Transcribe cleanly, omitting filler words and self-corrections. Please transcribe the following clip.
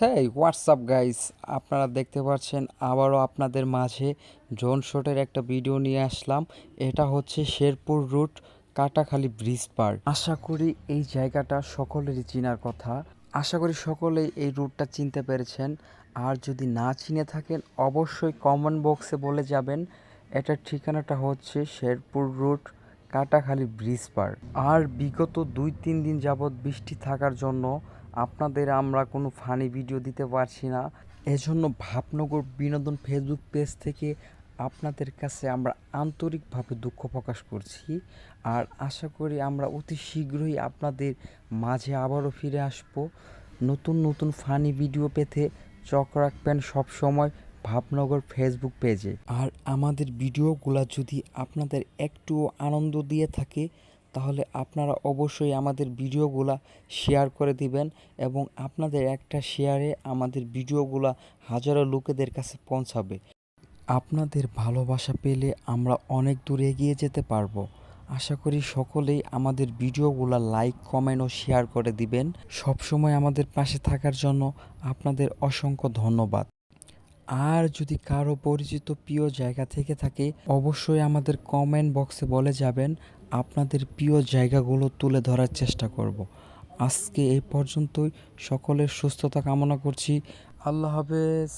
হেই WhatsApp guys, আপনারা দেখতে পাচ্ছেন আবারও আপনাদের মাঝে ড্রোন শটের একটা ভিডিও নিয়ে আসলাম। এটা হচ্ছে শেরপুর রুট কাটাখালী ব্রিজ পার। আশা করি এই জায়গাটা সকলেরই চেনার কথা। আশা করি সকলেই এই রুটটা চিনতে পেরেছেন। আর যদি না চিনে থাকেন অবশ্যই কমেন্ট বক্সে বলে যাবেন। এটার ঠিকানাটা হচ্ছে শেরপুর রুট কাটাখালী ব্রিজ পার। আর বিগত 2-3 দিন যাবৎ বৃষ্টি থাকার জন্য আপনাদের আমরা কোনো ফানি ভিডিও দিতে পারছি না। এজন্য ভাবনগর বিনোদন ফেসবুক পেজ থেকে আপনাদের কাছে আমরা আন্তরিকভাবে দুঃখ প্রকাশ করছি। আর আশা করি আমরা অতি শীঘ্রই আপনাদের মাঝে আবারও ফিরে আসব নতুন নতুন ফানি ভিডিও পেতে। চোখ রাখবেন সবসময় ভাবনগর ফেসবুক পেজে। আর আমাদের ভিডিওগুলো যদি আপনাদের একটুও আনন্দ দিয়ে থাকে তাহলে আপনারা অবশ্যই আমাদের ভিডিওগুলা শেয়ার করে দিবেন, এবং আপনাদের একটা শেয়ারে আমাদের ভিডিওগুলা হাজারো লোকেদের কাছে পৌঁছাবে। আপনাদের ভালোবাসা পেলে আমরা অনেক দূর এগিয়ে যেতে পারবো। আশা করি সকলেই আমাদের ভিডিওগুলা লাইক, কমেন্ট ও শেয়ার করে দিবেন। সবসময় আমাদের পাশে থাকার জন্য আপনাদের অসংখ্য ধন্যবাদ। আর যদি কারো পরিচিত প্রিয় জায়গা থেকে থাকে অবশ্যই আমাদের কমেন্ট বক্সে বলে যাবেন। আপনাদের প্রিয় জায়গাগুলো তুলে ধরার চেষ্টা করব। আজকে এই পর্যন্তই। সকলের সুস্থতা কামনা করছি। আল্লাহ হাফেজ।